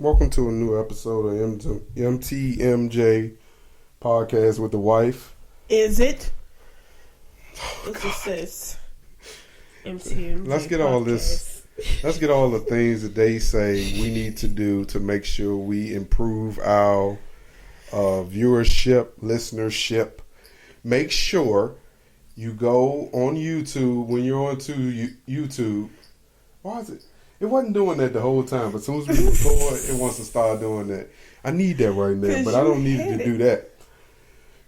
Welcome to a new episode of MTMJ Podcast with the wife. Is it? What it says? MTMJ Let's get Podcast. all this. Let's get all the things that they say we need to do to make sure we improve our viewership, listenership. Make sure you go on YouTube when you're on YouTube. Why is it? It wasn't doing that the whole time, but as soon as we record, it wants to start doing that. I need that right now, but I don't need it to do that.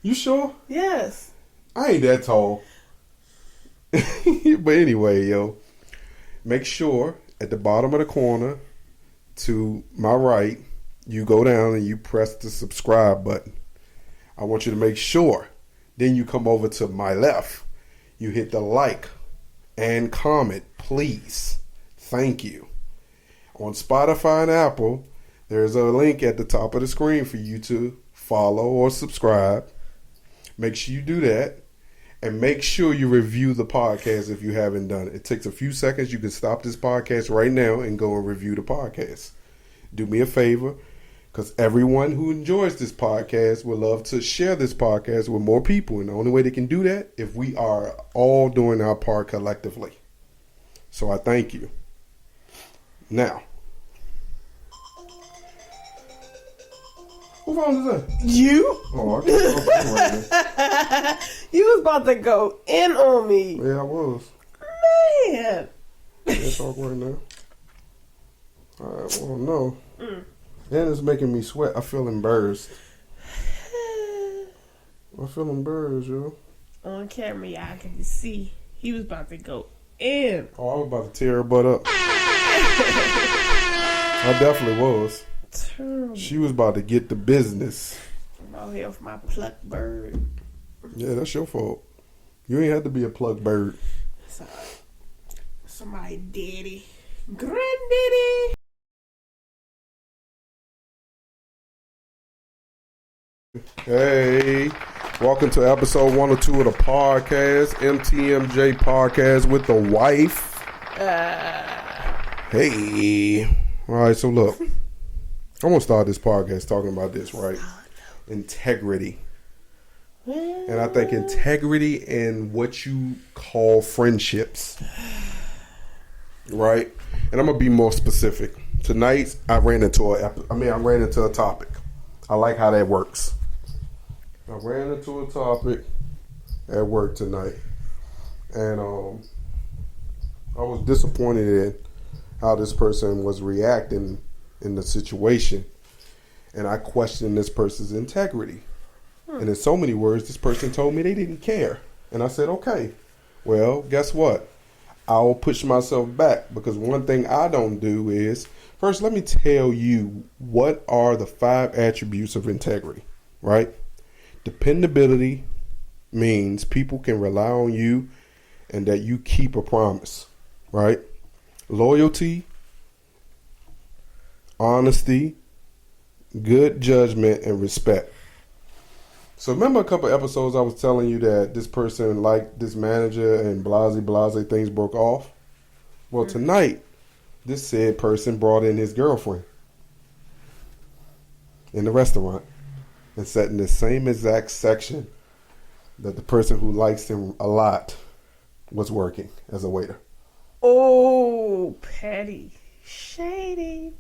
You sure? Yes. I ain't that tall. But anyway, yo, make sure at the bottom of the corner to my right, you go down and you press the subscribe button. I want you to make sure. Then you come over to my left. You hit the like and comment, please. Thank you. On Spotify and Apple, there's a link at the top of the screen for you to follow or subscribe. Make sure you do that. And make sure you review the podcast if you haven't done it. It takes a few seconds. You can stop this podcast right now and go and review the podcast. Do me a favor, because everyone who enjoys this podcast would love to share this podcast with more people. And the only way they can do that if we are all doing our part collectively. So I thank you. Now, who phone is that? You? Oh, I can't right You was about to go in on me. there. Yeah, I was. Man. Can't talk right now. Alright, well, no. And it's making me sweat. I feel embarrassed. I feel embarrassed, yo. On camera, y'all can see he was about to go in. Oh, I was about to tear her butt up. I definitely was. Terrible. She was about to get the business. I'm out here with my plucked bird. Yeah, that's your fault. You ain't had to be a plucked bird. Sorry. Somebody daddy. Granddaddy. Hey, welcome to episode 102 of the podcast, MTMJ Podcast with the wife. Hey. All right, so look, I'm going to start this podcast talking about this, right? Integrity. And I think integrity in what you call friendships, right? And I'm going to be more specific. Tonight, I ran into a topic. I like how that works. I ran into a topic at work tonight, and I was disappointed in how this person was reacting in the situation, and I questioned this person's integrity. And in so many words, this person told me they didn't care, and I said, okay, well, guess what? I'll push myself back, because one thing I don't do is, first, let me tell you what are the 5 attributes of integrity, right? Dependability means people can rely on you and that you keep a promise, right? Loyalty, honesty, good judgment, and respect. So remember a couple episodes I was telling you that this person liked this manager and blase things broke off? Well, tonight, this said person brought in his girlfriend in the restaurant and sat in the same exact section that the person who likes him a lot was working as a waiter. Oh, petty. Shady.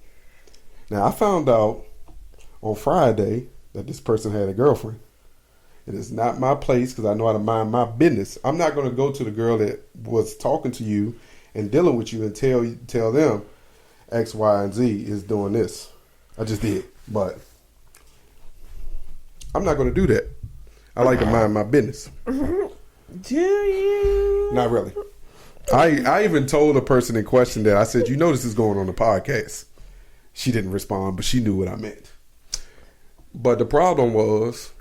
Now, I found out on Friday that this person had a girlfriend. It is not my place because I know how to mind my business. I'm not going to go to the girl that was talking to you and dealing with you and tell them X, Y, and Z is doing this. I just did, but I'm not going to do that. I like to mind my business. Do you? Not really. I even told the person in question that I said, you know this is going on the podcast. She didn't respond, but she knew what I meant. But the problem was,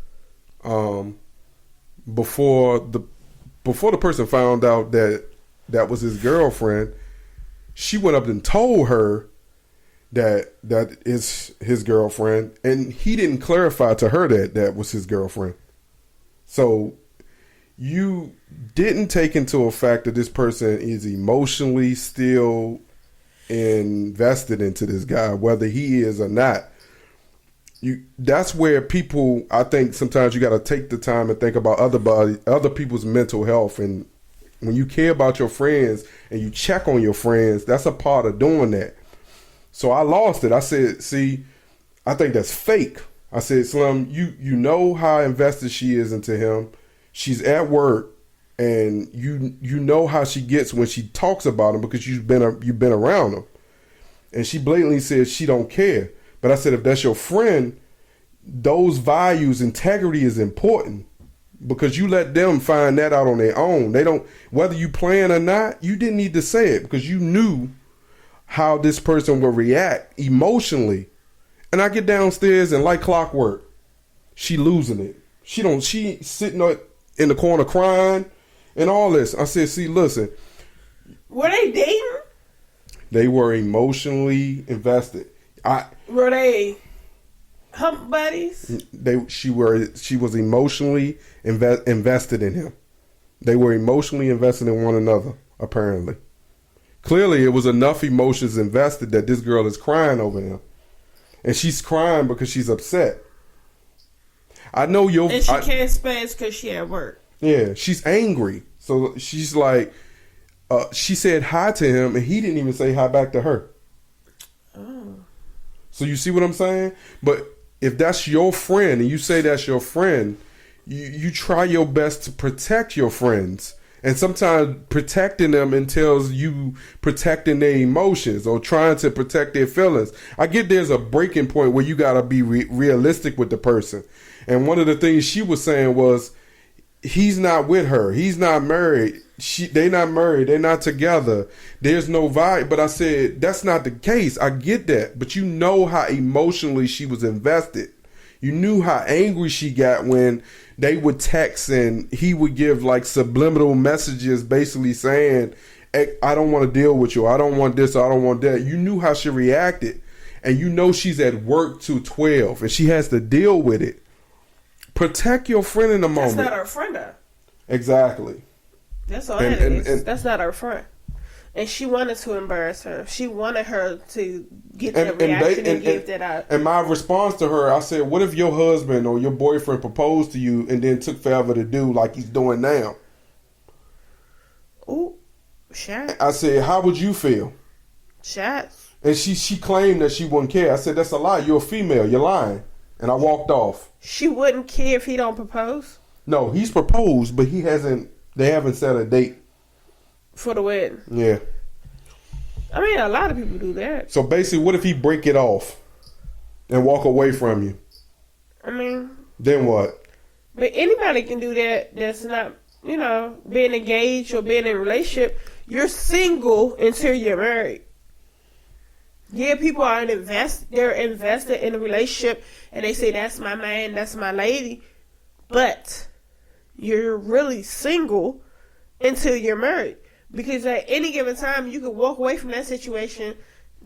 before the person found out that was his girlfriend, she went up and told her that is his girlfriend, and he didn't clarify to her that was his girlfriend. So you didn't take into effect that this person is emotionally still invested into this guy, whether he is or not. That's where people, I think sometimes you got to take the time and think about other people's mental health. And when you care about your friends and you check on your friends, that's a part of doing that. So I lost it. I said, see, I think that's fake. I said, Slim, you know how invested she is into him. She's at work, and you know how she gets when she talks about him because you've been around him. And she blatantly says she don't care. But I said, if that's your friend, those values, integrity is important because you let them find that out on their own. They don't, whether you plan or not, you didn't need to say it because you knew how this person would react emotionally. And I get downstairs and like clockwork, she losing it. She sitting in the corner crying and all this. I said, see, listen. Were they dating? They were emotionally invested. Were they hump buddies? She was emotionally invested in him. They were emotionally invested in one another, apparently. Clearly, it was enough emotions invested that this girl is crying over him. And she's crying because she's upset. I know And she can't space because she at work. Yeah, she's angry. So she's like, she said hi to him, and he didn't even say hi back to her. Oh. So you see what I'm saying? But if that's your friend, and you say that's your friend, you try your best to protect your friends. And sometimes protecting them entails you protecting their emotions or trying to protect their feelings. I get there's a breaking point where you got to be realistic with the person. And one of the things she was saying was, he's not with her. He's not married. They not married. They're not together. There's no vibe. But I said, that's not the case. I get that. But you know how emotionally she was invested. You knew how angry she got when they would text and he would give like subliminal messages basically saying, hey, I don't want to deal with you. I don't want this. I don't want that. You knew how she reacted. And you know she's at work till 12 and she has to deal with it. Protect your friend in the moment. That's not her friend, though. Exactly. That's all that is. That's not her friend. And she wanted to embarrass her. She wanted her to get that reaction and give that out. And my response to her, I said, what if your husband or your boyfriend proposed to you and then took forever to do like he's doing now? Ooh, shots. I said, how would you feel? Shots. And she claimed that she wouldn't care. I said, that's a lie. You're a female. You're lying. And I walked off. She wouldn't care if he don't propose? No, he's proposed, but they haven't set a date. For the wedding? Yeah. I mean, a lot of people do that. So basically, what if he break it off and walk away from you? I mean... Then what? But anybody can do that that's not, being engaged or being in a relationship. You're single until you're married. Yeah, people are they're invested in a relationship and they say, that's my man, that's my lady. But you're really single until you're married. Because at any given time, you can walk away from that situation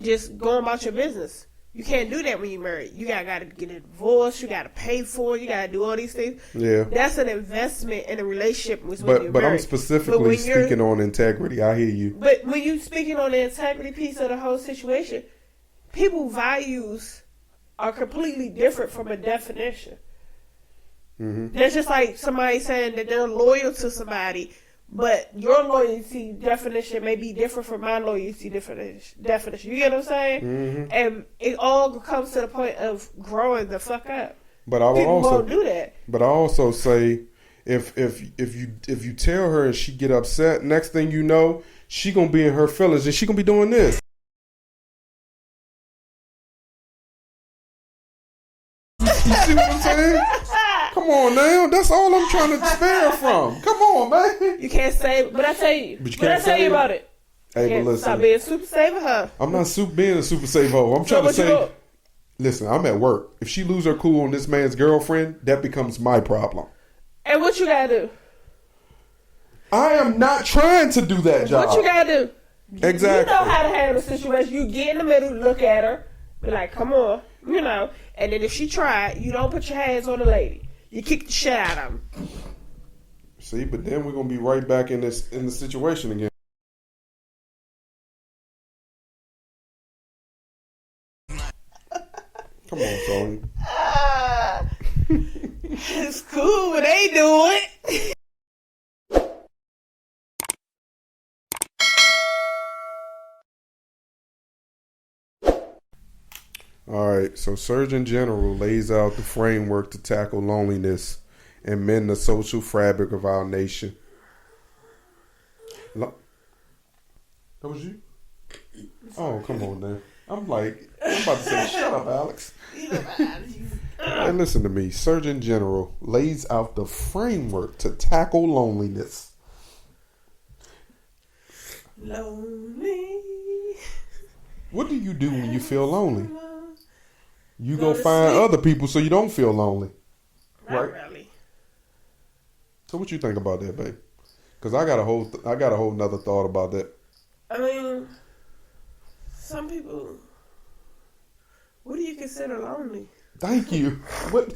just going about your business. You can't do that when you're married. You got to get a divorce. You got to pay for it. You got to do all these things. Yeah. That's an investment in a relationship when you're married. But I'm specifically speaking on integrity. I hear you. But when you're speaking on the integrity piece of the whole situation, people's values are completely different from a definition. Mm-hmm. That's just like somebody saying that they're loyal to somebody, but your loyalty definition may be different from my loyalty definition. You get what I'm saying? Mm-hmm. And it all comes to the point of growing the fuck up. But I will People also won't do that. But I also say, if you tell her and she get upset, next thing you know, she gonna be in her feelings and she gonna be doing this. You see what I'm saying? Come on now, that's all I'm trying to spare from. Come on, man. You can't say, but I tell you. But you can't tell you about it. it. Hey, but listen. Stop being super saver her. I'm not being a super saver. I'm trying to say, listen, I'm at work. If she lose her cool on this man's girlfriend, that becomes my problem. And what you gotta do? I am not trying to do that job. What you gotta do? Exactly. You know how to handle the situation. You get in the middle, look at her, be like, come on, and then if she tried, you don't put your hands on the lady. You kick the shit out of them. See, but then we're gonna be right back in the situation again. Come on, Sony. It's cool when they do it. All right, so Surgeon General lays out the framework to tackle loneliness and mend the social fabric of our nation. That was you? Oh, come on, then. I'm about to say, shut up, Alex. Hey, listen to me. Surgeon General lays out the framework to tackle loneliness. Lonely. What do you do when you feel lonely? You go to find sleep. other people so you don't feel lonely. Not Right? really. So what you think about that, babe? Because I got a whole nother thought about that. I mean, some people. What do you consider lonely? Thank you. What?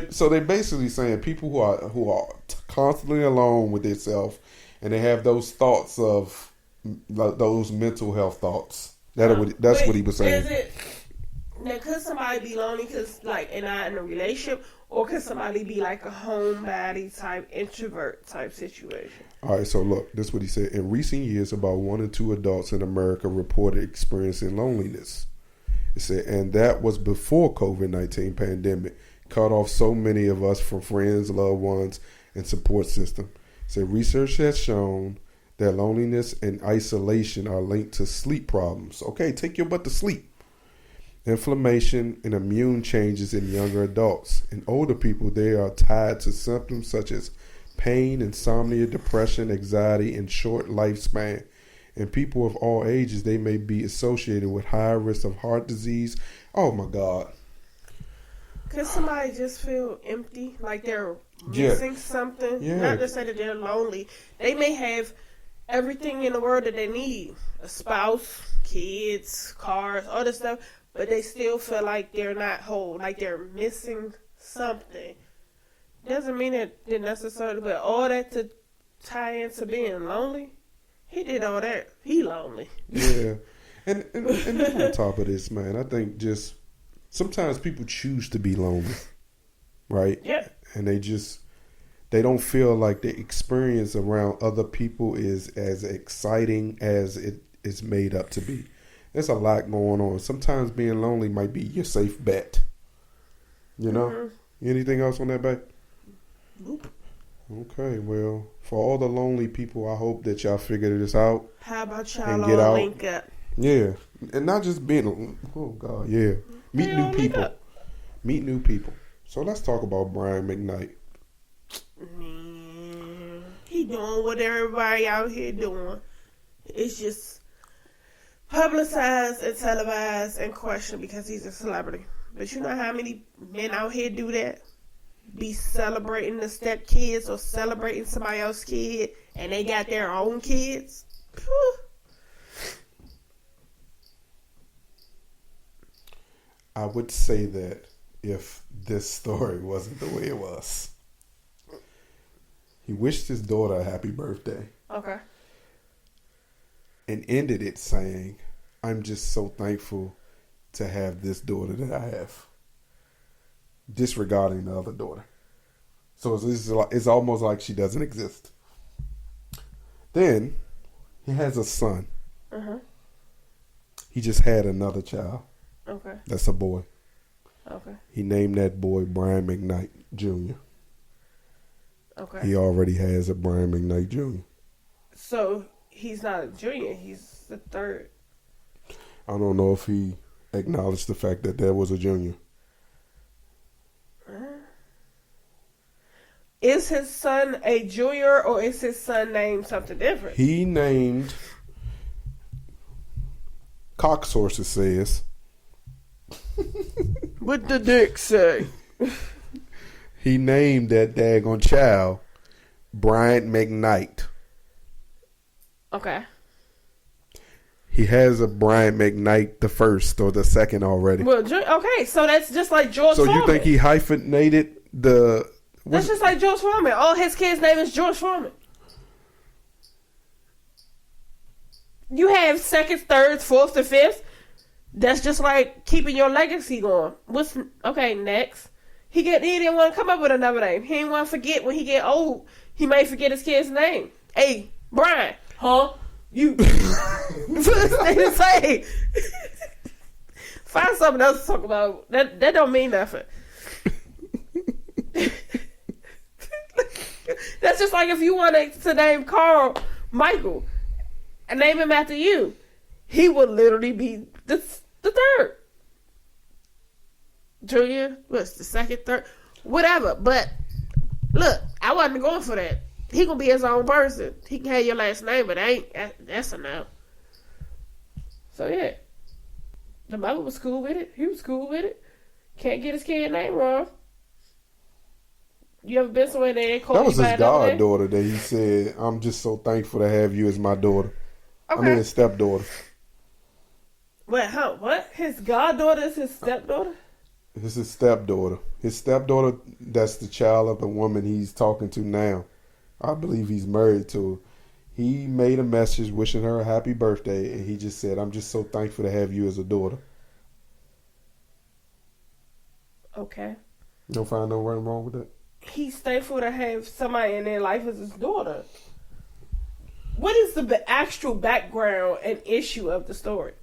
So they basically saying people who are constantly alone with themselves, and they have those thoughts of those mental health thoughts. That's what he was saying. Is it? Now, could somebody be lonely and not in a relationship, or could somebody be like a homebody type, introvert type situation? All right, so look, this is what he said. In recent years, about 1 in 2 adults in America reported experiencing loneliness. It said, and that was before COVID-19 pandemic cut off so many of us from friends, loved ones, and support system. It said research has shown that loneliness and isolation are linked to sleep problems. Okay, take your butt to sleep. Inflammation and immune changes in younger adults. In older people, they are tied to symptoms such as pain, insomnia, depression, anxiety, and short lifespan. In people of all ages, they may be associated with higher risk of heart disease. Oh my God. Could somebody just feel empty, like they're missing something? Yeah. Not to say that they're lonely. They may have everything in the world that they need. A spouse, kids, cars, all this stuff. But they still feel like they're not whole, like they're missing something. Doesn't mean that they're necessarily, but all that to tie into being lonely. He did all that. He lonely. Yeah. And on top of this, man, I think just sometimes people choose to be lonely, right? Yeah. And they don't feel like the experience around other people is as exciting as it is made up to be. There's a lot going on. Sometimes being lonely might be your safe bet. You know? Mm-hmm. Anything else on that, babe? Nope. Okay, well, for all the lonely people, I hope that y'all figure this out. How about y'all and get all out. link up? Yeah. And not just being, oh God, yeah. Meet new people. Meet new people. So let's talk about Brian McKnight. Man, he doing what everybody out here doing. It's just publicized and televised and questioned because he's a celebrity. But you know how many men out here do that? Be celebrating the step kids or celebrating somebody else's kid, and they got their own kids. Whew. I would say that if this story wasn't the way it was. He wished his daughter a happy birthday. Okay. And ended it saying, I'm just so thankful to have this daughter that I have. Disregarding the other daughter. So it's almost like she doesn't exist. Then, he has a son. Uh-huh. He just had another child. Okay. That's a boy. Okay. He named that boy Brian McKnight Jr. Okay. He already has a Brian McKnight Jr. So, he's not a junior. He's the third. I don't know if he acknowledged the fact that there was a junior. Is his son a junior or is his son named something different? He named, cock sources says. What the dick say? He named that daggone child Brian McKnight. Okay. He has a Brian McKnight the first or the second already. Well, okay, so that's just like George Foreman. So you think he hyphenated the... That's just like George Foreman. All his kids' name is George Foreman. You have seconds, thirds, fourths, and fifths. That's just like keeping your legacy going. Okay, next. He didn't want to come up with another name. He didn't want to forget when he get old. He may forget his kid's name. Hey, Brian. Huh? You. They say. Find something else to talk about. That don't mean nothing. That's just like if you wanted to name Carl Michael and name him after you. He would literally be the third. Junior, what's the second, third? Whatever. But look, I wasn't going for that. He gonna be his own person. He can have your last name, but that's enough. So yeah. The mother was cool with it. He was cool with it. Can't get his kid's name wrong. You ever been somewhere they ain't called you by another name? That was his goddaughter that he said, I'm just so thankful to have you as my daughter. Okay. I mean, his stepdaughter. Wait, huh? What? His goddaughter is his stepdaughter? It's his stepdaughter. His stepdaughter, that's the child of the woman he's talking to now. I believe he's married to her. He made a message wishing her a happy birthday, and he just said, I'm just so thankful to have you as a daughter. Okay. You don't find no nothing wrong with that? He's thankful to have somebody in their life as his daughter. What is the actual background and issue of the story?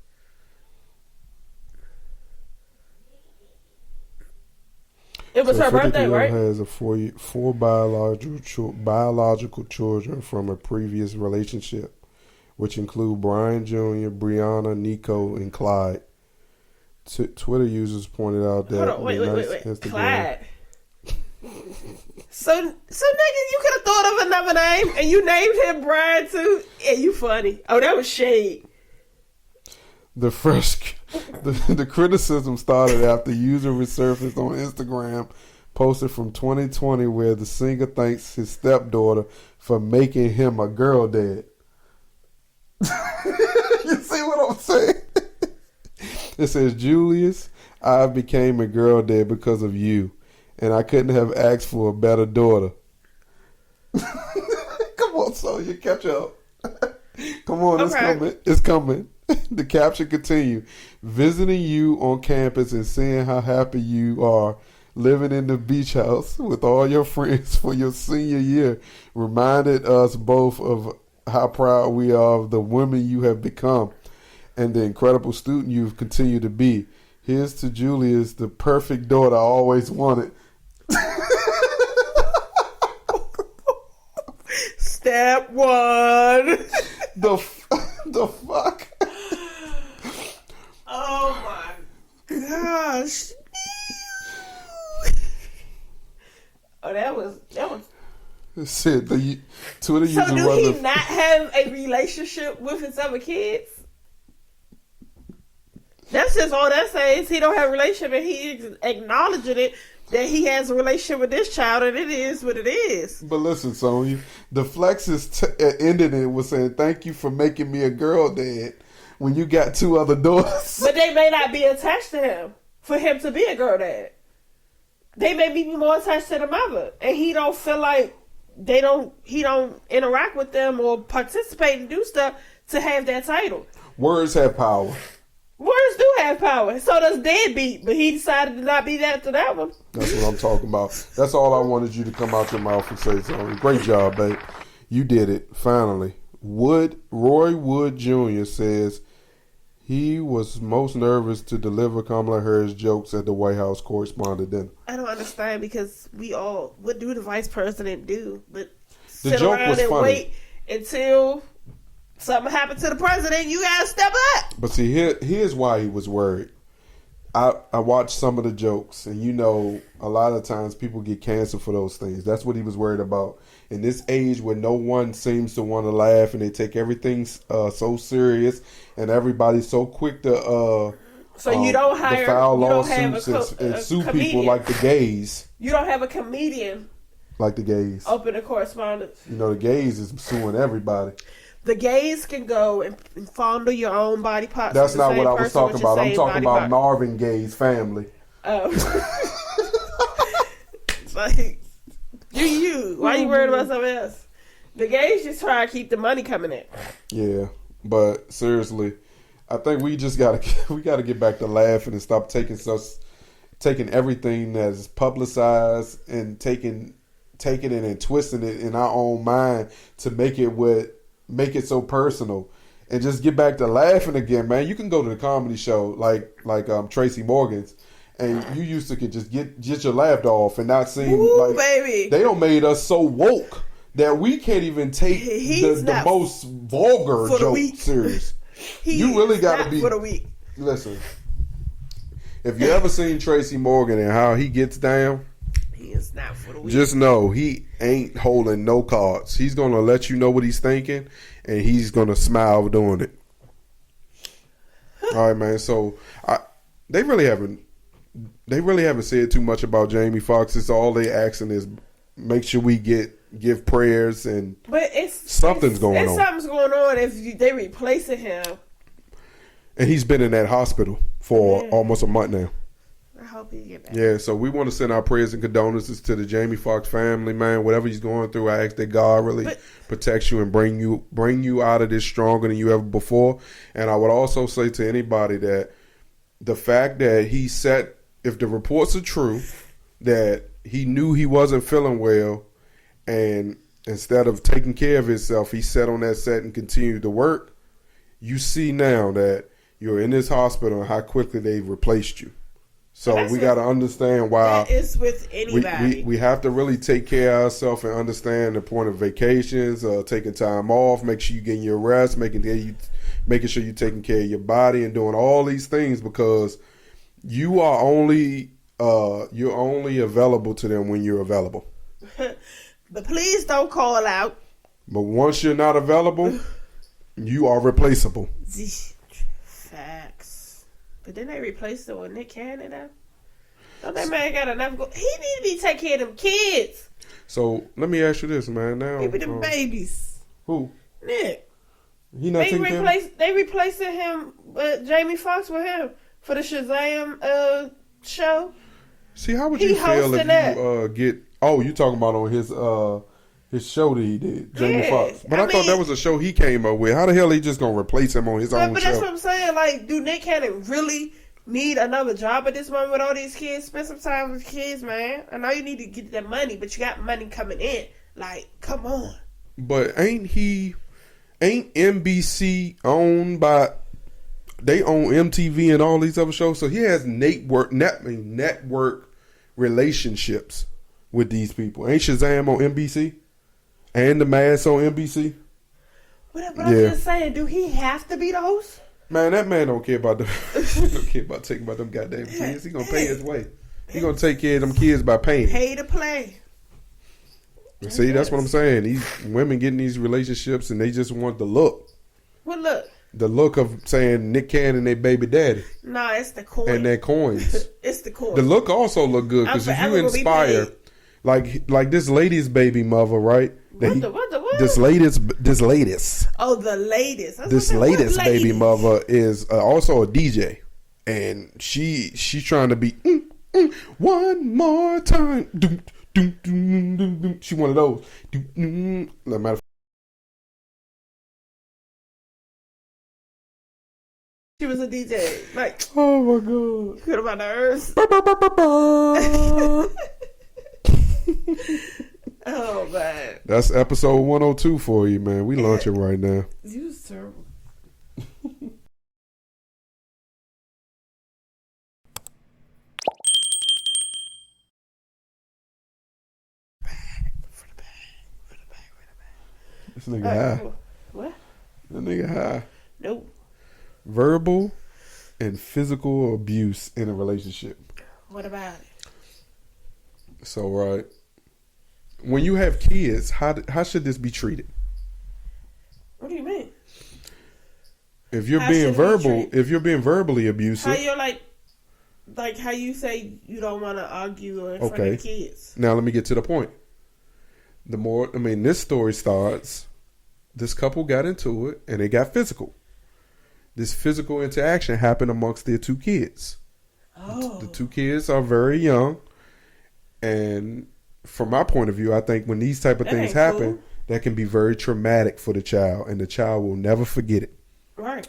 It was her birthday, right? Has four biological children from a previous relationship, which include Brian Jr., Brianna, Nico, and Clyde. Twitter users pointed out that... Hold on, wait. Clyde. So nigga, you could have thought of another name, and you named him Brian too. Yeah, you funny. Oh, that was shade. The criticism started after user resurfaced on Instagram, posted from 2020, where the singer thanks his stepdaughter for making him a girl dad. You see what I'm saying? It says, Julius, I became a girl dad because of you, and I couldn't have asked for a better daughter. Come on, Sonya, catch up. Come on, it's coming. It's coming. The caption continued, visiting you on campus and seeing how happy you are living in the beach house with all your friends for your senior year reminded us both of how proud we are of the woman you have become and the incredible student you've continued to be. Here's to Julius, the perfect daughter I always wanted. Step one. The fuck? Oh my gosh. Oh, that was. That's it. The Twitter user. So do he not have a relationship with his other kids? That's just all that says. He don't have a relationship, and he's acknowledging it that he has a relationship with this child, and it is what it is. But listen, Sonya, the flexes ended it with saying, "Thank you for making me a girl dad." When you got two other daughters, but they may not be attached to him for him to be a girl dad. They may be more attached to the mother, and he don't feel like he don't interact with them or participate and do stuff to have that title. Words have power. Words do have power. So does deadbeat, but he decided to not be that to that one. That's what I'm talking about. That's all I wanted you to come out your mouth and say, Sonya. Great job, babe. You did it, finally. Roy Wood Jr. says he was most nervous to deliver Kamala Harris jokes at the White House correspondent dinner. I don't understand, because what do the vice president do? But the sit joke around was and funny. wait until something happened to the president. You gotta step up. But see, here's why he was worried. I watched some of the jokes, and a lot of times people get canceled for those things. That's what he was worried about. In this age where no one seems to want to laugh and they take everything so serious, and everybody's so quick to so you don't hire, file you don't have lawsuits and sue comedian. people like the gays. You don't have a comedian like the gays. Open a correspondence. The gays is suing everybody. The gays can go and fondle your own body parts. That's not what I was talking about. I'm talking about Marvin Gaye's family. Oh. It's like, why are you worried about something else? The gays just try to keep the money coming in. Yeah, but seriously, I think we just gotta get back to laughing and stop taking everything that's publicized and taking it and twisting it in our own mind to make it so personal, and just get back to laughing again, man. You can go to the comedy show like Tracy Morgan's, and you used to could just get your laugh off and not seem like baby. They don't made us so woke that we can't even take the most vulgar joke serious. You really got to be for the week. Listen, if you ever seen Tracy Morgan and how he gets down, he is not for the week. Just know he ain't holding no cards. He's gonna let you know what he's thinking, and he's gonna smile doing it. All right, man. So they really haven't said too much about Jamie Foxx. It's all they asking is make sure we give prayers and something's going on. Something's going on if they replacing him. And he's been in that hospital for almost a month now. I hope he get back. Yeah, so we want to send our prayers and condolences to the Jamie Foxx family, man. Whatever he's going through, I ask that God really protects you and bring you out of this stronger than you ever before. And I would also say to anybody that the fact that he said, if the reports are true, that he knew he wasn't feeling well, and instead of taking care of himself, he sat on that set and continued to work. You see now that you're in this hospital and how quickly they've replaced you. So we got to understand why. That is with anybody. We have to really take care of ourselves and understand the point of vacations, taking time off, make sure you're getting your rest, making sure you're taking care of your body and doing all these things, because you are only available to them when you're available. But please don't call out. But once you're not available, you are replaceable. Facts. But then they replaced it with Nick Cannon. Don't that man got enough? He need to be taking care of them kids. So let me ask you this, man. Now maybe them babies. Who? Nick. He not taking care of them? They replacing him, Jamie Foxx with him for the Shazam show. See, how would you feel if you get? Oh, you talking about on his show that he did, Jamie Foxx. But I thought that was a show he came up with. How the hell he just gonna replace him on his own show? But that's what I'm saying. Like, do Nick Cannon really need another job at this moment with all these kids? Spend some time with kids, man. I know you need to get that money, but you got money coming in. Like, come on. But ain't NBC owned by? They own MTV and all these other shows, so he has network relationships with these people. Ain't Shazam on NBC? And The Mask on NBC? But I'm just saying, do he have to be the host? Man, that man don't care about taking about them goddamn kids. He gonna pay his way. He gonna take care of them kids by paying. Pay to play. See, that's what I'm saying. These women getting these relationships and they just want the look. What look? The look of saying Nick Cannon their baby daddy. Nah, it's the coins. And their coins. It's the coins. The look also look good because if you inspire, like this lady's baby mother, right? What? This latest. Oh, the latest. This latest baby mother is also a DJ, and she's trying to be one more time. She one of those. No matter. She was a DJ. Like, oh my god. Could have my nerves. Oh man. That's episode 102 for you, man. We launching right now. You terrible. This nigga high. What? That nigga high. Nope. Verbal and physical abuse in a relationship. What about it? So, right. When you have kids, how should this be treated? What do you mean? If you're being verbally abusive. How you're like how you say you don't want to argue in front of kids. Now let me get to the point. This story starts, this couple got into it and they got physical. This physical interaction happened amongst their two kids. Oh. The two kids are very young. And from my point of view, I think when these type of things happen, that can be very traumatic for the child. And the child will never forget it. Right.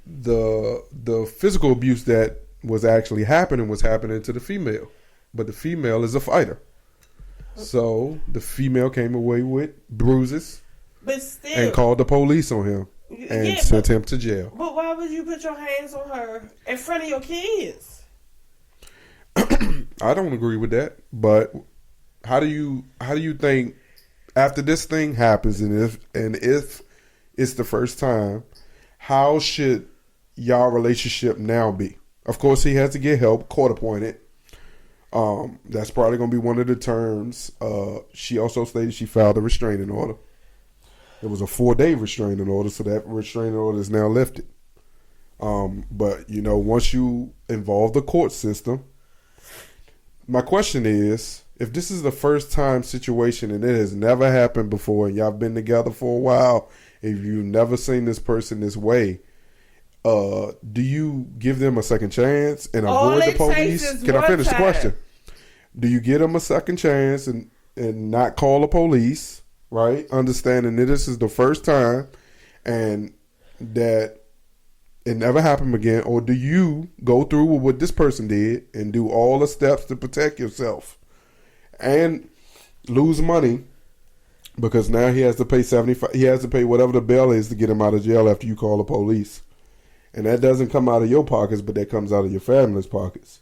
the physical abuse that was actually happening to the female, but the female is a fighter, so the female came away with bruises, but still, and called the police on him and sent him to jail. But why would you put your hands on her in front of your kids? I don't agree with that, but how do you think after this thing happens, and if it's the first time, how should y'all relationship now be? Of course, he has to get help, court appointed. That's probably going to be one of the terms. She also stated she filed a restraining order. It was a 4-day restraining order, so that restraining order is now lifted. But, once you involve the court system, my question is, if this is the first time situation and it has never happened before and y'all been together for a while, if you've never seen this person this way, do you give them a second chance and avoid the police? Can I finish the question? Do you give them a second chance and not call the police, right? Understanding that this is the first time and that it never happened again, or do you go through with what this person did and do all the steps to protect yourself and lose money because now he has to pay $75? He has to pay whatever the bail is to get him out of jail after you call the police, and that doesn't come out of your pockets, but that comes out of your family's pockets.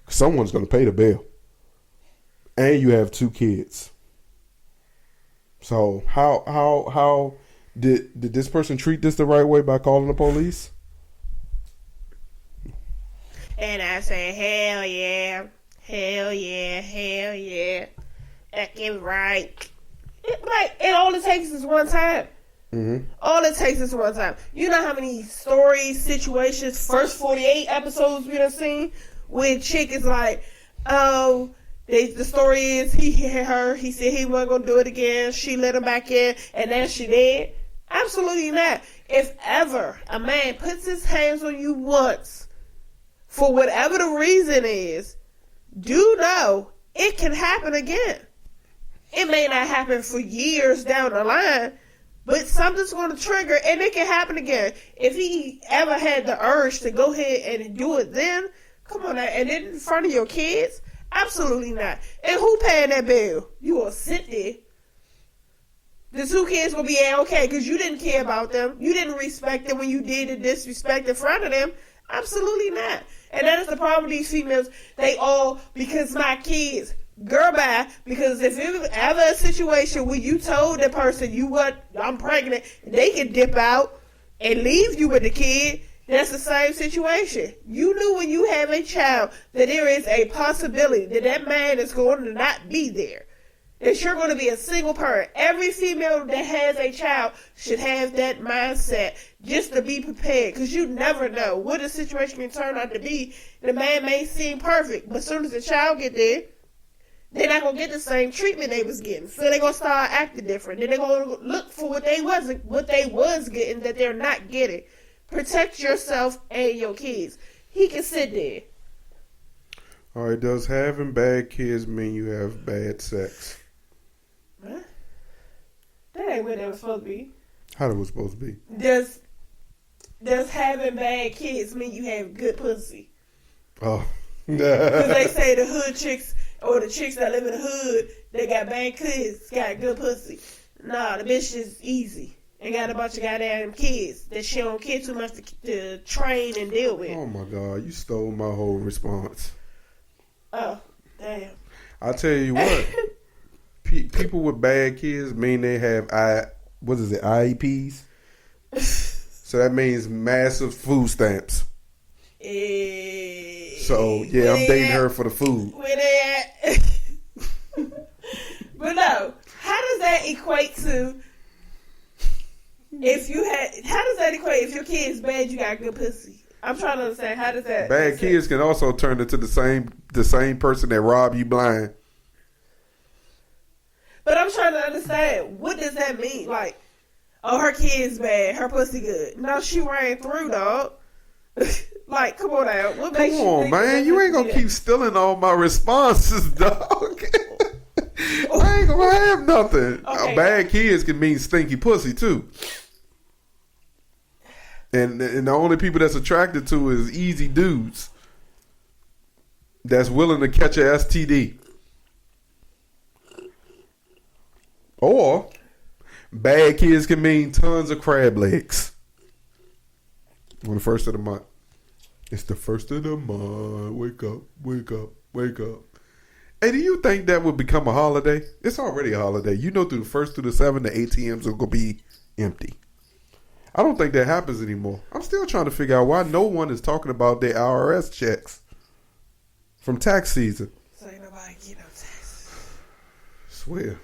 Someone's going to pay the bail, and you have 2 kids. So how did this person treat this the right way by calling the police? And I say, hell yeah, hell yeah, hell yeah. That get right. It only takes us one time. Mm-hmm. All it takes is one time. You know how many stories, situations, first 48 episodes we done seen where chick is like, oh, the story is he hit her, he said he wasn't going to do it again, she let him back in, and then she did. Absolutely not. If ever a man puts his hands on you once, for whatever the reason is, do know it can happen again. It may not happen for years down the line, but something's going to trigger and it can happen again. If he ever had the urge to go ahead and do it then, come on now, and then in front of your kids, absolutely not. And who paying that bill? You will sit there. The 2 kids will be okay because you didn't care about them. You didn't respect them when you did the disrespect in front of them. Absolutely not. And that is the problem with these females. They all, because my kids, girl, bye. Because if it was ever a situation where you told the person, I'm pregnant, they can dip out and leave you with the kid, that's the same situation. You knew when you have a child that there is a possibility that man is going to not be there. That you're going to be a single parent. Every female that has a child should have that mindset just to be prepared, because you never know what the situation can turn out to be. The man may seem perfect, but as soon as the child get there, they're not going to get the same treatment they was getting. So they're going to start acting different. Then they're going to look for what they was getting that they're not getting. Protect yourself and your kids. He can sit there. All right, does having bad kids mean you have bad sex? What? That ain't what that was supposed to be. How that was supposed to be? Does having bad kids mean you have good pussy? Oh. Because they say the hood chicks, or the chicks that live in the hood, they got bad kids, got good pussy. Nah, the bitch is easy. And got a bunch of goddamn kids that she don't care too much to train and deal with. Oh my God, you stole my whole response. Oh, damn. I'll tell you what. People with bad kids mean they have IEPs. So that means massive food stamps. So yeah, I'm dating her for the food. Where they at? But no, how does that equate to? How does that equate if your kid's bad, you got good pussy? I'm trying to understand, how does that? Bad kids can also turn into the same person that robbed you blind. But I'm trying to understand, what does that mean? Like, oh, her kid's bad, her pussy good. No, she ran through, dog. Like, come on now. What makes come on, man. You ain't gonna keep stealing all my responses, dog. I ain't gonna have nothing. Okay. Bad kids can mean stinky pussy too. And the only people that's attracted to is easy dudes that's willing to catch a STD. Or bad kids can mean tons of crab legs. On the first of the month. It's the first of the month. Wake up, wake up, wake up. Hey, do you think that would become a holiday? It's already a holiday. You know, through the 1st through the 7th, the ATMs are going to be empty. I don't think that happens anymore. I'm still trying to figure out why no one is talking about their IRS checks from tax season. So ain't nobody get no tax. Swear.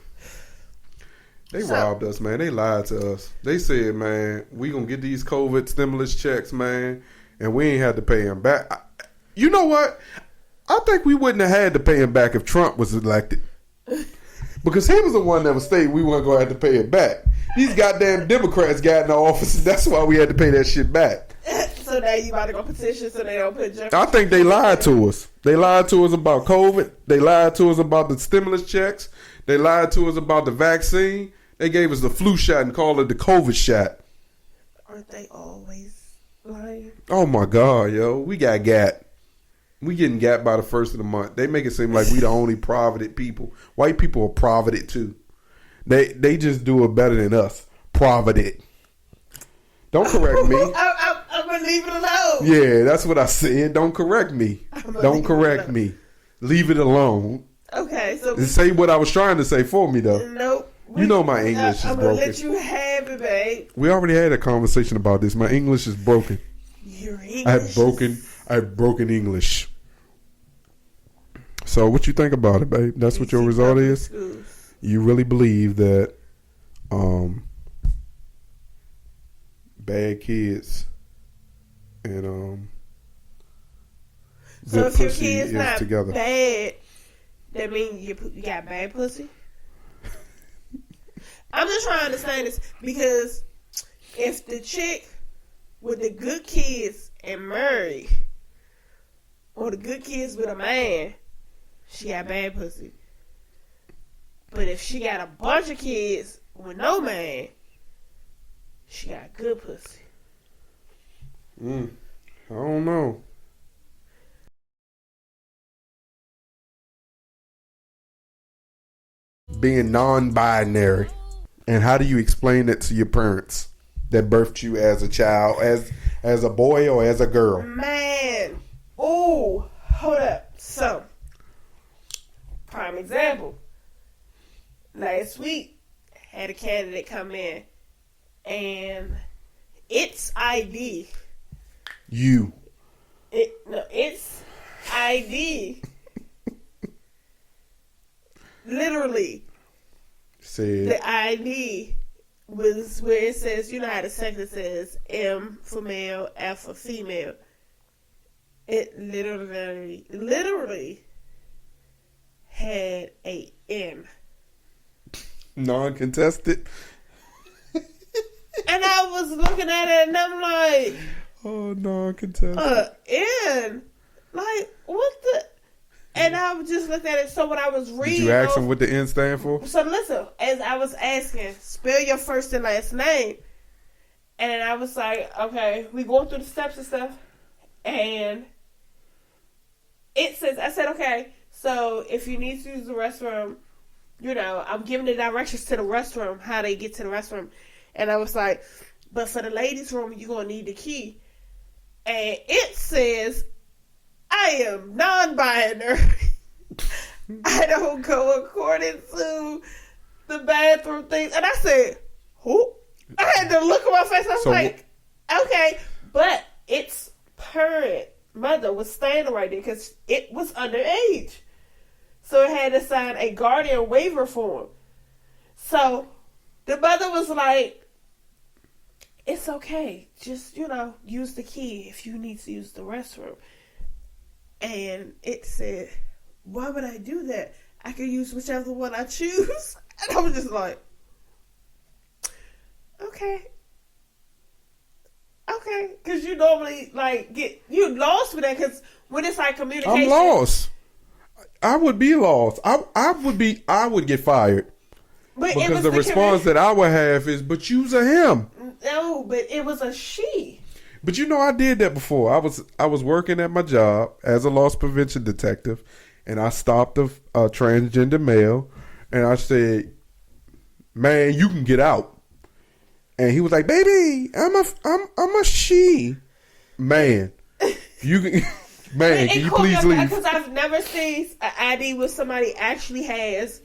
They robbed us, man. They lied to us. They said, man, we going to get these COVID stimulus checks, man, and we ain't had to pay them back. You know what? I think we wouldn't have had to pay him back if Trump was elected. Because he was the one that was saying we weren't going to have to pay it back. These goddamn Democrats got in the office, and that's why we had to pay that shit back. So now you about to go petition so they don't put I think they lied to us. They lied to us about COVID. They lied to us about the stimulus checks. They lied to us about the vaccine. They gave us the flu shot and called it the COVID shot. Aren't they always lying? Oh, my God, yo. We got gat. We getting gat by the 1st of the month. They make it seem like we the only provident people. White people are provident too. They just do it better than us. Provident. Don't correct me. I'm gonna leave it alone. Yeah, that's what I said. Don't correct me. Don't correct me. Leave it alone. Okay, so say what I was trying to say for me though. Nope. You know my English is I'm broken. gonna let you have it, babe. We already had a conversation about this. My English is broken. Your English. I have broken English. So what you think about it, babe? That's what your result is? You really believe that bad kids and so good if your pussy kid's is not together. bad, that means you got bad pussy? I'm just trying to understand this because if the chick with the good kids and married, or the good kids with a man, she got bad pussy. But if she got a bunch of kids with no man, she got good pussy. I don't know. Being non-binary. And how do you explain it to your parents that birthed you as a child, as a boy or as a girl? Man. Oh, hold up. So, prime example. Last week, had a candidate come in, and its ID. Its ID. Literally. Said. The ID was where it says, you know how the section says M for male, F for female. It literally had a N. Non-contested. And I was looking at it and I'm like, oh, non-contested. N? Like, what the? And I just looked at it. So when I was reading. Did you ask them what the N stand for? So listen, as I was asking, spell your first and last name. And I was like, okay, we going through the steps and stuff. And it says, I said, okay, so if you need to use the restroom, you know, I'm giving the directions to the restroom, how they get to the restroom. And I was like, but for the ladies' room, you're going to need the key. And it says, I am non-binary. I don't go according to the bathroom things. And I said, who? I had to look at my face. I was like, okay. But its parent mother was standing right there because it was underage. So it had to sign a guardian waiver form. So the mother was like, it's okay. Just, you know, use the key if you need to use the restroom. And it said, why would I do that? I could use whichever one I choose. And I was just like, okay. Because you normally, like, you lost with that because when it's like communication. I'm lost. I would be lost. I would get fired. But because the response that I would have is, but you's a him. No, but it was a she. But you know, I did that before. I was working at my job as a loss prevention detective, and I stopped a transgender male, and I said, "Man, you can get out." And he was like, "Baby, I'm a she." Man, you can. Man, can you please leave? Because I've never seen an ID where somebody actually has.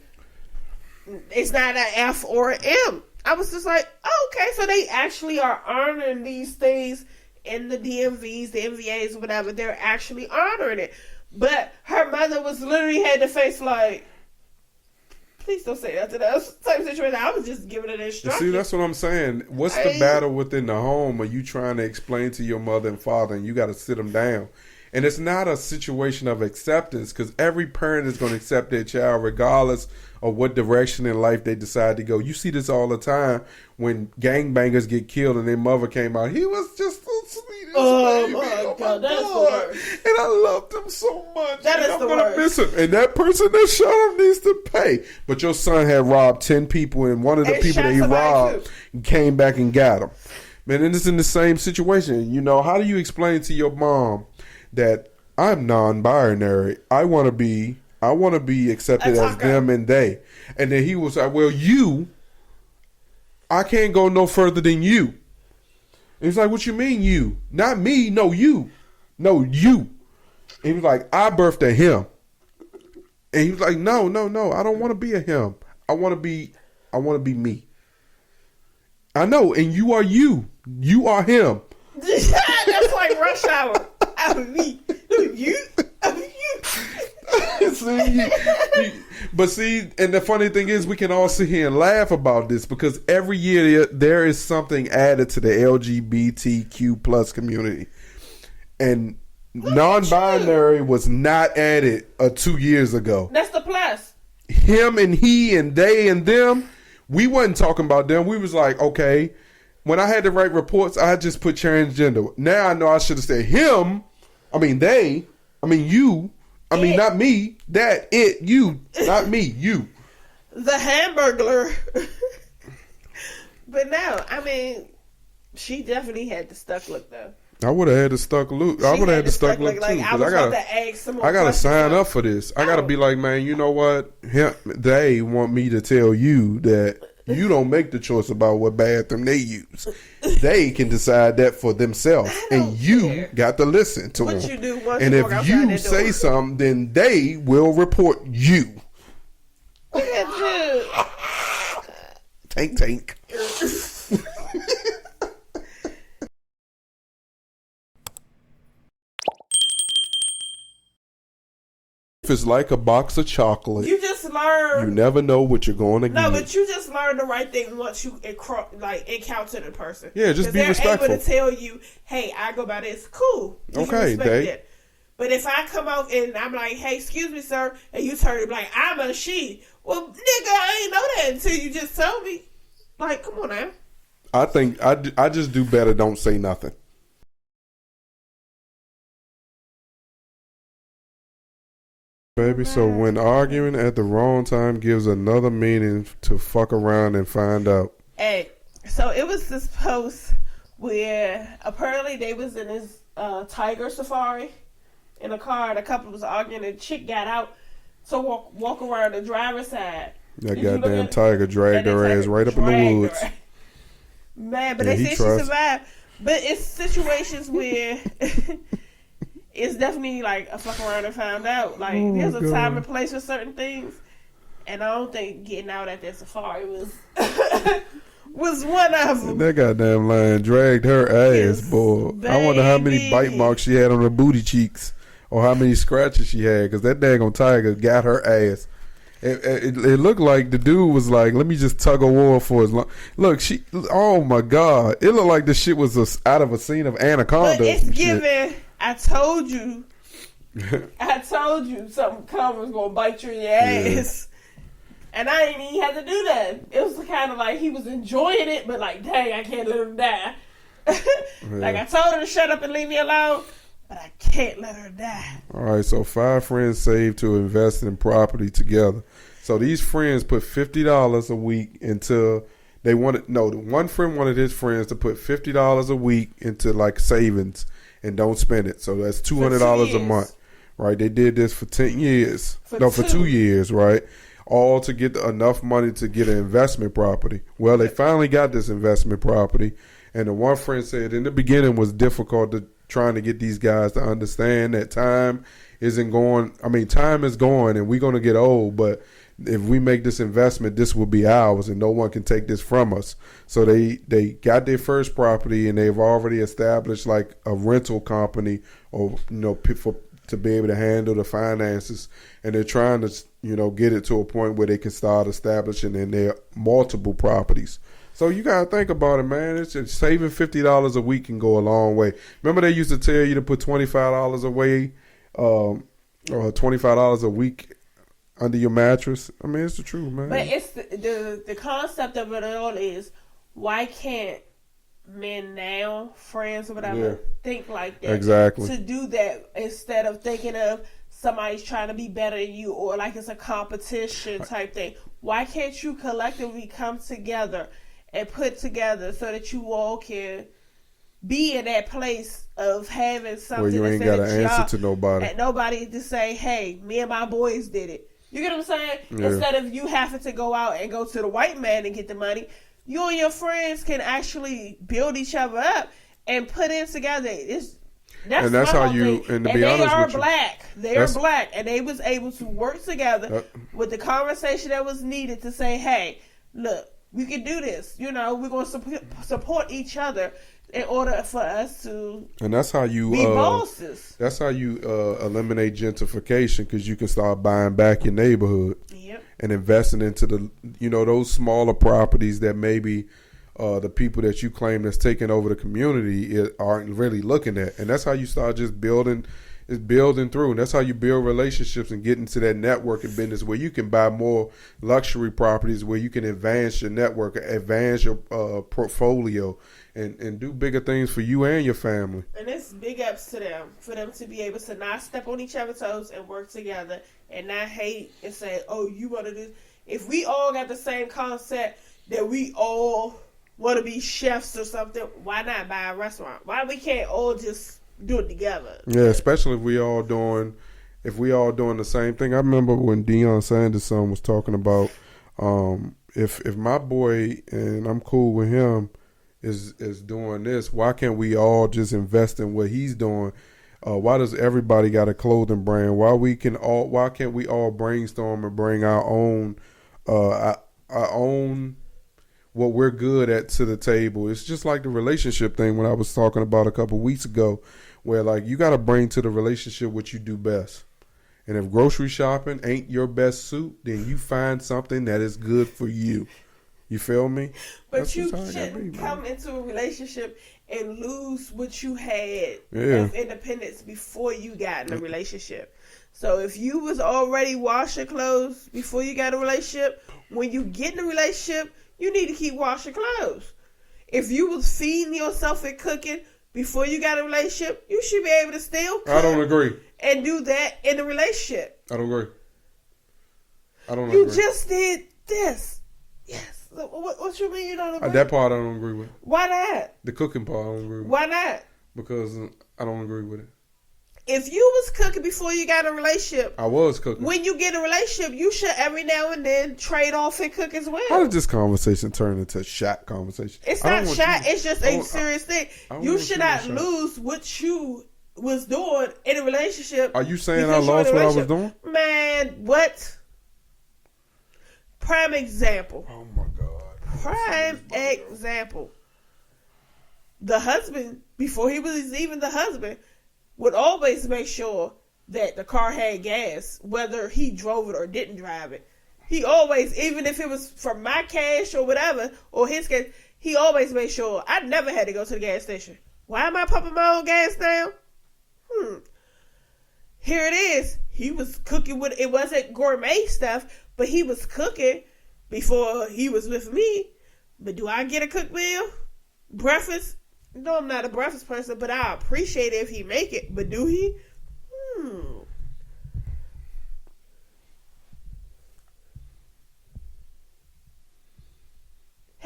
It's not an F or an M. I was just like, oh, okay, so they actually are honoring these things in the DMVs, the MVAs, whatever. They're actually honoring it. But her mother was literally had the face like, please don't say that to us. Type situation. I was just giving it an instruction. See, that's what I'm saying. What's the battle within the home? Are you trying to explain to your mother and father, and you got to sit them down? And it's not a situation of acceptance, because every parent is going to accept their child regardless of what direction in life they decide to go. You see this all the time when gangbangers get killed and their mother came out. He was just the sweetest baby. My God, that's the worst. And I loved him so much. That is I'm the gonna worst. miss him. And that person that shot him needs to pay. But your son had robbed 10 people, and one of the people that he robbed came back and got him. Man, and it's in the same situation. You know, how do you explain to your mom that I'm non-binary? I want to be accepted as them and they. And then he was like, well, I can't go no further than you. And he's like, what you mean you? Not me, no, you. No, you. And he was like, I birthed a him. And he was like, no, I don't want to be a him. I want to be me. I know, and you are you. You are him. That's like Rush Hour. I'm me. You. I'm you. But see, and the funny thing is, we can all sit here and laugh about this because every year there is something added to the LGBTQ plus community, and non-binary was not added 2 years ago. That's the plus. Him and he and they and them. We wasn't talking about them. We was like, okay. When I had to write reports, I just put transgender. Now I know I should have said him. I mean they. I mean you. I mean not me. That it you. Not me. You. The Hamburglar. But no, I mean, she definitely had the stuck look though. I would have had the stuck look. I would have had the stuck look too. Like, I gotta sign up for this. I gotta be like, man, you know what? They want me to tell you that you don't make the choice about what bathroom they use. They can decide that for themselves, and you got to listen to them. You do once and you if you say something, then they will report you. Look at you. Tank. It's like a box of chocolate. You just learn. You never know what you're going to get. No, but you just learn the right thing once you encounter the person. Yeah, just be respectful. They're able to tell you, "Hey, I go by this. Cool." You okay, they. But if I come out and I'm like, "Hey, excuse me, sir," and you turn like, "I'm a she," well, nigga, I ain't know that until you just told me. Like, come on now. I think I just do better. Don't say nothing. Baby, so when arguing at the wrong time gives another meaning to fuck around and find out. Hey, so it was this post where apparently they was in this tiger safari in a car, and a couple was arguing, and the chick got out to walk around the driver's side. That goddamn tiger dragged her ass right up in the woods. Man, but they say she survived. But it's situations where it's definitely like a fuck around and found out. Like, there's a time and place for certain things, and I don't think getting out at that safari was one of them. That goddamn lion dragged her ass, boy. Baby. I wonder how many bite marks she had on her booty cheeks, or how many scratches she had, because that daggone tiger got her ass. It looked like the dude was like, let me just tug a war for as long. Look, oh my God. It looked like the shit was out of a scene of Anaconda. But it's given, I told you something coming was going to bite you in your ass. And I didn't even have to do that. It was kind of like he was enjoying it, but like, dang, I can't let him die. Like, I told her to shut up and leave me alone, but I can't let her die. All right, so 5 friends saved to invest in property together. So these friends put $50 a week into The one friend wanted his friends to put $50 a week into like savings and don't spend it. So that's $200 a month, right? They did this for 10 years. For 2 years, right? All to get enough money to get an investment property. Well, they finally got this investment property, and the one friend said in the beginning was difficult trying to get these guys to understand that time isn't going. I mean, time is going, and we're going to get old, but if we make this investment, this will be ours, and no one can take this from us. So they got their first property, and they've already established like a rental company, or to be able to handle the finances, and they're trying to get it to a point where they can start establishing in their multiple properties. So you gotta think about it, man. It's just saving $50 a week can go a long way. Remember they used to tell you to put $25 away, or $25 a week under your mattress. I mean, it's the truth, man. But it's the concept of it all is, why can't men now, friends or whatever, think like that? Exactly. To do that instead of thinking of somebody's trying to be better than you, or like it's a competition type thing. Why can't you collectively come together and put together so that you all can be in that place of having something where you ain't got to answer to nobody. And nobody to say, hey, me and my boys did it. You get what I'm saying? Yeah. Instead of you having to go out and go to the white man and get the money, you and your friends can actually build each other up and put in together. That's how you, and to be honest with you, they are black, and they was able to work together with the conversation that was needed to say, hey, look, we can do this. We're going to support each other in order for us to and that's how you be bosses. That's how you eliminate gentrification, because you can start buying back your neighborhood. Yep. And investing into those smaller properties that maybe the people that you claim that's taking over the community aren't really looking at. And that's how you start just building through. And that's how you build relationships and get into that networking business where you can buy more luxury properties, where you can advance your network, advance your portfolio, and do bigger things for you and your family. And it's big ups to them, for them to be able to not step on each other's toes and work together and not hate and say, oh, you want to do. If we all got the same concept that we all want to be chefs or something, why not buy a restaurant? Why we can't all just do it together? Yeah, especially if we all doing the same thing. I remember when Deion Sanders' son was talking about if my boy, and I'm cool with him, is doing this, why can't we all just invest in what he's doing? Why does everybody got a clothing brand? Why can't we all brainstorm and bring our own what we're good at to the table? It's just like the relationship thing when I was talking about a couple weeks ago, where like you got to bring to the relationship what you do best. And if grocery shopping ain't your best suit, then you find something that is good for you. You feel me? But you shouldn't come into a relationship and lose what you had of independence before you got in a relationship. So if you was already washing clothes before you got a relationship, when you get in a relationship, you need to keep washing clothes. If you was feeding yourself and cooking before you got a relationship, you should be able to still cook. I don't agree. And do that in a relationship. I don't agree. You just did this. Yes. So what you mean you don't agree? That part I don't agree with. Why not? The cooking part I don't agree with. Why not? Because I don't agree with it. If you was cooking before you got a relationship, I was cooking. When you get a relationship, you should every now and then trade off and cook as well. How did this conversation turn into shot conversation? It's not shot. It's just a serious thing. You should not lose what you was doing in a relationship. Are you saying I lost what I was doing? Man, what? Prime example. Oh my God. Prime example. The husband, before he was even the husband, would always make sure that the car had gas, whether he drove it or didn't drive it. He always, even if it was from my cash or whatever, or his cash, he always made sure. I never had to go to the gas station. Why am I pumping my own gas down? Here it is. He was cooking with, it wasn't gourmet stuff, but he was cooking before he was with me. But do I get a cooked meal? Breakfast? No, I'm not a breakfast person, but I appreciate it if he make it. But do he?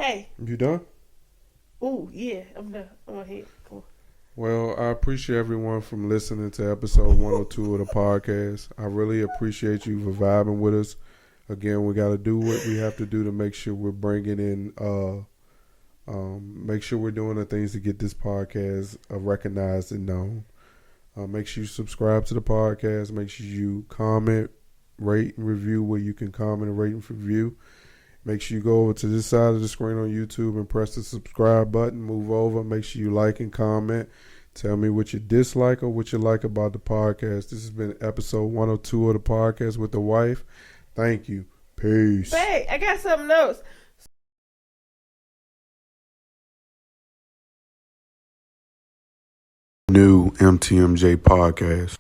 Hey. You done? Ooh, yeah, I'm done. I'm ahead. Come on. Well, I appreciate everyone from listening to episode 102 of the podcast. I really appreciate you for vibing with us. Again, we got to do what we have to do to make sure we're bringing in, make sure we're doing the things to get this podcast recognized and known. Make sure you subscribe to the podcast. Make sure you comment, rate, and review where you can comment and rate and review. Make sure you go over to this side of the screen on YouTube and press the subscribe button. Move over. Make sure you like and comment. Tell me what you dislike or what you like about the podcast. This has been episode 102 of the podcast with the wife. Thank you. Peace. Hey, I got something else. New MTMJ Podcast.